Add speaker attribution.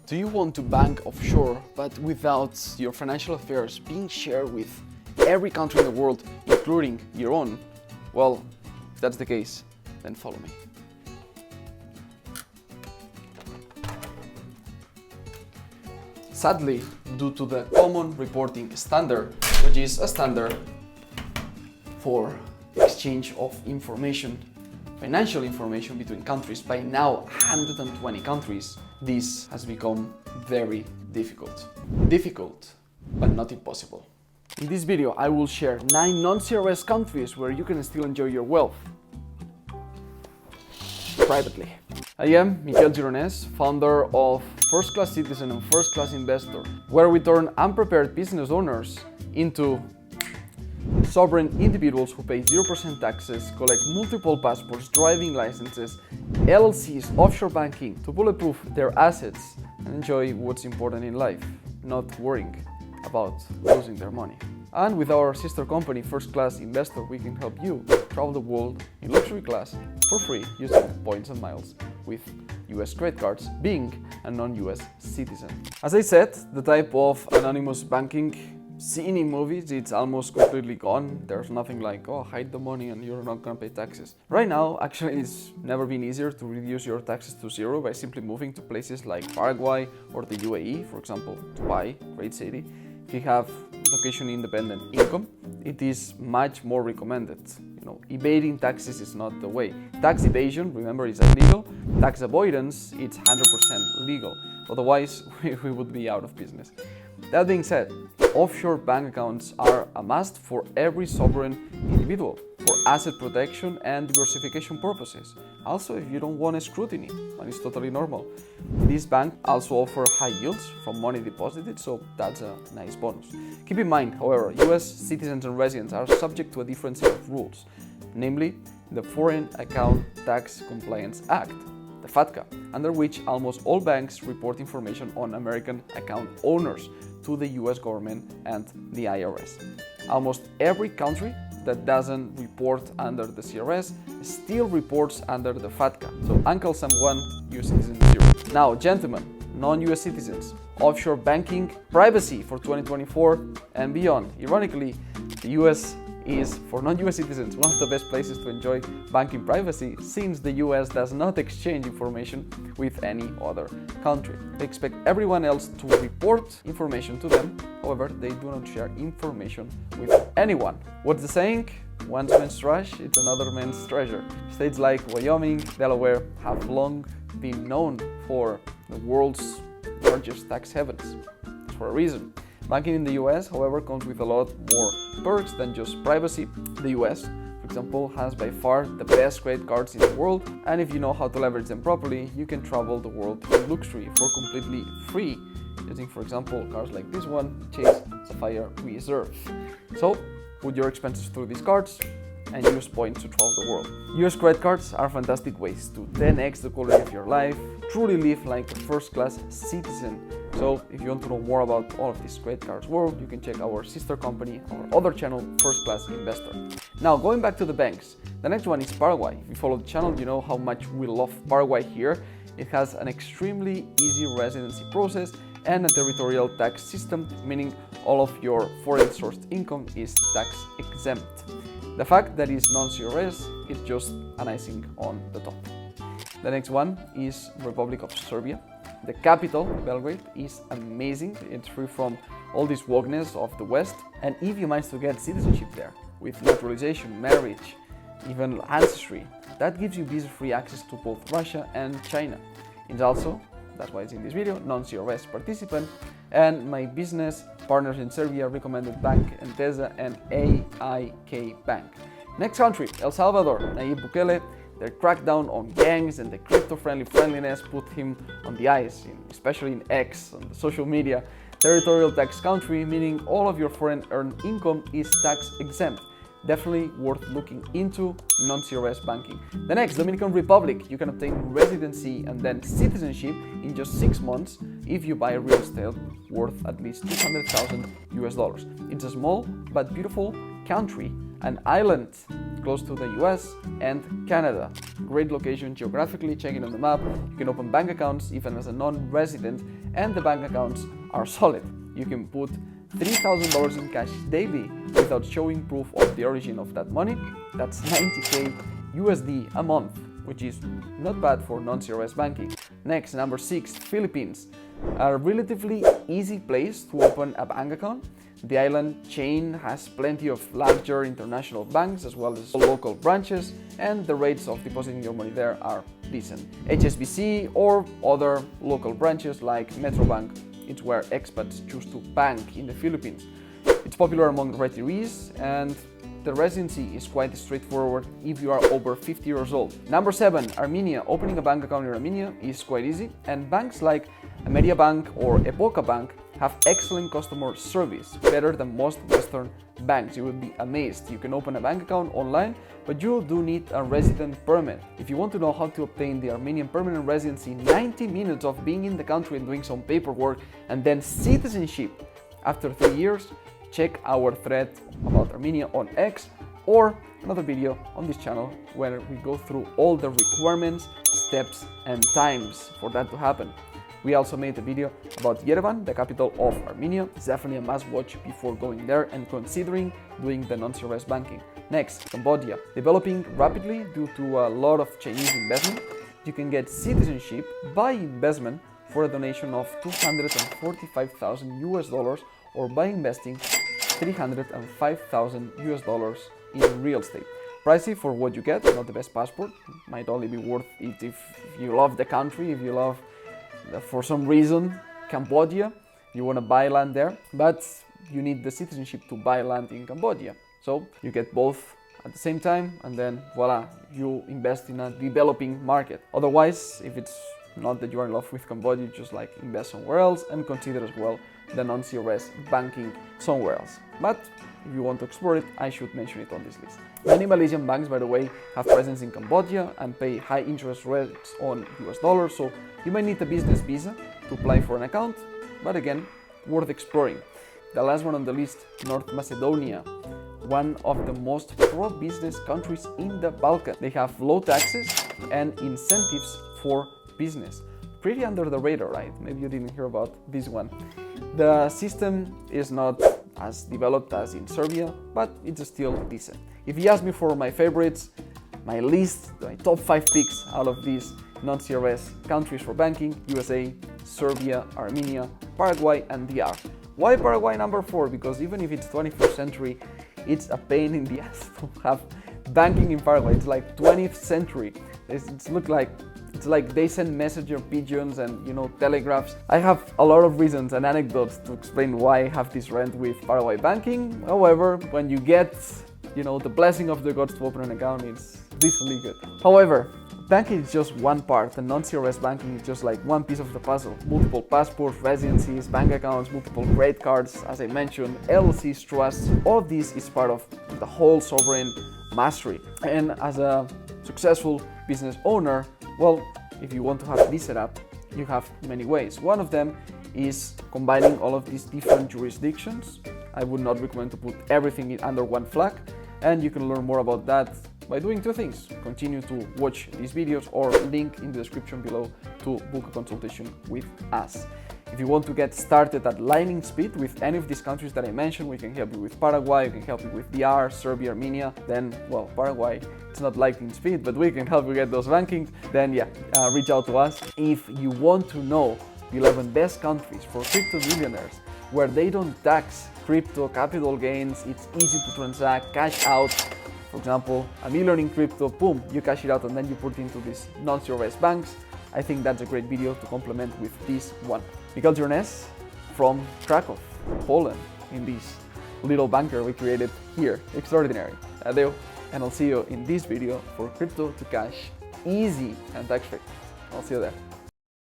Speaker 1: Do you want to bank offshore, but without your financial affairs being shared with every country in the world, including your own? Well, if that's the case, then follow me. Sadly, due to the Common Reporting Standard, which is a standard for exchange of information, financial information between countries, by now 120 countries, this has become very difficult. Difficult, but not impossible. In this video, I will share 9 non-CRS countries where you can still enjoy your wealth privately. I am Miquel Gironès, founder of First Class Citizen and First Class Investor, where we turn unprepared business owners into sovereign individuals who pay 0% taxes, collect multiple passports, driving licenses, LLCs, offshore banking to bulletproof their assets and enjoy what's important in life, not worrying about losing their money. And with our sister company, First Class Investor, we can help you travel the world in luxury class for free using points and miles with US credit cards, being a non-US citizen. As I said, the type of anonymous banking seen in movies, it's almost completely gone. There's nothing like, oh, hide the money and you're not gonna pay taxes. Right now, actually, it's never been easier to reduce your taxes to zero by simply moving to places like Paraguay or the UAE, for example, Dubai, great city. If you have location-independent income, it is much more recommended. Evading taxes is not the way. Tax evasion, remember, is illegal. Tax avoidance, it's 100% legal. Otherwise, we would be out of business. That being said, offshore bank accounts are a must for every sovereign individual for asset protection and diversification purposes. Also, if you don't want scrutiny, and it's totally normal. These banks also offer high yields from money deposited, so that's a nice bonus. Keep in mind, however, US citizens and residents are subject to a different set of rules, namely the Foreign Account Tax Compliance Act, the FATCA, under which almost all banks report information on American account owners to the US government and the IRS. Almost every country that doesn't report under the CRS still reports under the FATCA. So Uncle Sam 1, US citizen 0. Now, gentlemen, non-US citizens, offshore banking, privacy for 2024 and beyond. Ironically, the US is, for non-US citizens, one of the best places to enjoy banking privacy, since the US does not exchange information with any other country. They expect everyone else to report information to them, however, they do not share information with anyone. What's the saying? One man's trash, it's another man's treasure. States like Wyoming, Delaware have long been known for the world's largest tax havens. It's for a reason. Banking in the US, however, comes with a lot more perks than just privacy. The US, for example, has by far the best credit cards in the world, and if you know how to leverage them properly, you can travel the world in luxury for completely free, using, for example, cars like this one, Chase Sapphire Reserve. So, put your expenses through these cards and use points to travel the world. US credit cards are fantastic ways to 10x the quality of your life, truly live like a first-class citizen. So if you want to know more about all of this credit cards world, you can check our sister company, our other channel, First Class Investor. Now, going back to the banks, the next one is Paraguay. If you follow the channel, you know how much we love Paraguay here. It has an extremely easy residency process and a territorial tax system, meaning all of your foreign sourced income is tax exempt. The fact that it's non-CRS is just an icing on the top. The next one is Republic of Serbia. The capital, Belgrade, is amazing. It's free from all this wokeness of the West. And if you manage to get citizenship there, with naturalization, marriage, even ancestry, that gives you visa-free access to both Russia and China. It's also, that's why it's in this video, non-CRS participant, and my business partners in Serbia recommended bank Entesa and AIK Bank. Next country, El Salvador. Nayib Bukele, their crackdown on gangs and the crypto-friendliness put him on the ice, especially in X, on the social media. Territorial tax country, meaning all of your foreign earned income is tax exempt. Definitely worth looking into non-CRS banking. The next, Dominican Republic. You can obtain residency and then citizenship in just 6 months if you buy a real estate worth at least $200,000 US. It's a small but beautiful country, an island close to the US and Canada. Great location geographically, check it on the map. You can open bank accounts even as a non-resident and the bank accounts are solid. You can put $3,000 in cash daily without showing proof of the origin of that money. That's 90k USD a month, which is not bad for non-CRS banking. Next, number 6, Philippines. A relatively easy place to open a bank account. The island chain has plenty of larger international banks as well as local branches, and the rates of depositing your money there are decent. HSBC or other local branches like Metrobank, it's where expats choose to bank in the Philippines. It's popular among retirees, and the residency is quite straightforward if you are over 50 years old. Number 7, Armenia. Opening a bank account in Armenia is quite easy, and banks like Ameriabank or Bank have excellent customer service, better than most Western banks. You would be amazed. You can open a bank account online, but you do need a resident permit. If you want to know how to obtain the Armenian permanent residency, 90 minutes of being in the country and doing some paperwork, and then citizenship after 3 years, check our thread about Armenia on X or another video on this channel where we go through all the requirements, steps, and times for that to happen. We also made a video about Yerevan, the capital of Armenia. It's definitely a must watch before going there and considering doing the non-CRS banking. Next, Cambodia. Developing rapidly due to a lot of Chinese investment, you can get citizenship by investment for a donation of 245,000 US dollars or by investing 305,000 US dollars in real estate. Pricey for what you get, not the best passport. Might only be worth it if you love the country, if you love, for some reason, Cambodia, you want to buy land there, but you need the citizenship to buy land in Cambodia. So you get both at the same time, and then voila, you invest in a developing market. Otherwise, if it's not that you are in love with Cambodia, just like invest somewhere else and consider as well the non-CRS banking somewhere else. But if you want to explore it, I should mention it on this list. Many Malaysian banks, by the way, have presence in Cambodia and pay high interest rates on US dollars, so you might need a business visa to apply for an account, but again, worth exploring. The last one on the list, North Macedonia, one of the most pro-business countries in the Balkans. They have low taxes and incentives for business. Pretty under the radar, right? Maybe you didn't hear about this one. The system is not as developed as in Serbia, but it's still decent. If you ask me for my favorites, my list, my top 5 picks out of these non-CRS countries for banking: USA, Serbia, Armenia, Paraguay, and DR. Why Paraguay number 4? Because even if it's 21st century, it's a pain in the ass to have banking in Paraguay. It's like 20th century. It's like they send messenger pigeons and, telegraphs. I have a lot of reasons and anecdotes to explain why I have this rant with Paraguay banking. However, when you get, the blessing of the gods to open an account, it's decently good. However, banking is just one part, and non-CRS banking is just like one piece of the puzzle. Multiple passports, residencies, bank accounts, multiple credit cards, as I mentioned, LLCs, trusts, all of this is part of the whole sovereign mastery. And as a successful business owner, well, if you want to have this set up, you have many ways. One of them is combining all of these different jurisdictions. I would not recommend to put everything under one flag, and you can learn more about that by doing 2 things. Continue to watch these videos or link in the description below to book a consultation with us. If you want to get started at lightning speed with any of these countries that I mentioned, we can help you with Paraguay, we can help you with DR, Serbia, Armenia, then, well, Paraguay, it's not lightning speed, but we can help you get those rankings, then reach out to us. If you want to know the 11 best countries for crypto millionaires, where they don't tax crypto capital gains, it's easy to transact, cash out. For example, $1 million in crypto, boom, you cash it out and then you put it into these non-CRS banks. I think that's a great video to complement with this one. Miguel Gironès from Krakow, Poland, in this little bunker we created here. Extraordinary. Adeu, and I'll see you in this video for crypto to cash, easy and tax-free. I'll see you there.